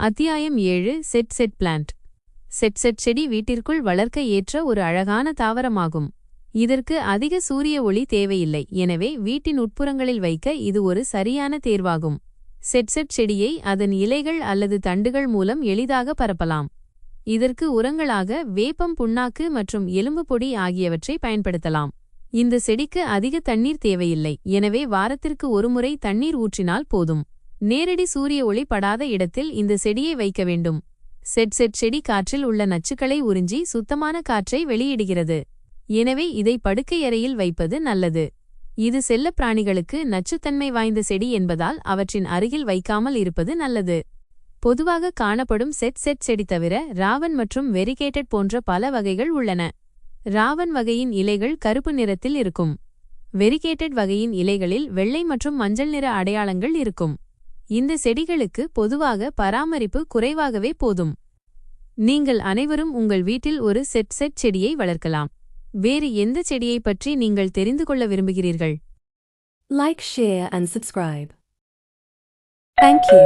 அத்தியாயம் 7 set plant. Set செடி வீட்டிற்குள் வளர்க்க ஏற்ற ஒரு அழகான தாவரமாகும். இதற்கு அதிக சூரிய ஒளி தேவையில்லை, எனவே வீட்டின் உட்புறங்களில் வைக்க இது ஒரு சரியான தேர்வாகும். செட் செடியை அதன் இலைகள் அல்லது தண்டுகள் மூலம் எளிதாக பரப்பலாம். இதற்கு உரங்களாக வேப்பம் புண்ணாக்கு மற்றும் எலும்பு பொடி ஆகியவற்றை பயன்படுத்தலாம். இந்த செடிக்கு அதிக தண்ணீர் தேவையில்லை, எனவே வாரத்திற்கு ஒருமுறை தண்ணீர் ஊற்றினால் போதும். நேரடி சூரிய ஒளி படாத இடத்தில் இந்த செடியை வைக்க வேண்டும். செட் செடி காற்றில் உள்ள நச்சுக்களை உறிஞ்சி சுத்தமான காற்றை வெளியிடுகிறது. எனவே இதை படுக்கை அறையில் வைப்பது நல்லது. இது செல்லப் பிராணிகளுக்கு நச்சுத்தன்மை வாய்ந்த செடி என்பதால் அவற்றின் அருகில் வைக்காமல் இருப்பது நல்லது. பொதுவாக காணப்படும் செட் செடி தவிர ராவன் மற்றும் வெரிகேட்டட் போன்ற பல வகைகள் உள்ளன. ராவன் வகையின் இலைகள் கருப்பு நிறத்தில் இருக்கும். வெரிகேட்டட் வகையின் இலைகளில் வெள்ளை மற்றும் மஞ்சள் நிற அடையாளங்கள் இருக்கும். இந்த செடிகளுக்கு பொதுவாக பராமரிப்பு குறைவாகவே போதும். நீங்கள் அனைவரும் உங்கள் வீட்டில் ஒரு செட் செடியை வளர்க்கலாம். வேறு எந்த செடியை பற்றி நீங்கள் தெரிந்து கொள்ள விரும்புகிறீர்கள்? Like, share and subscribe. Thank you.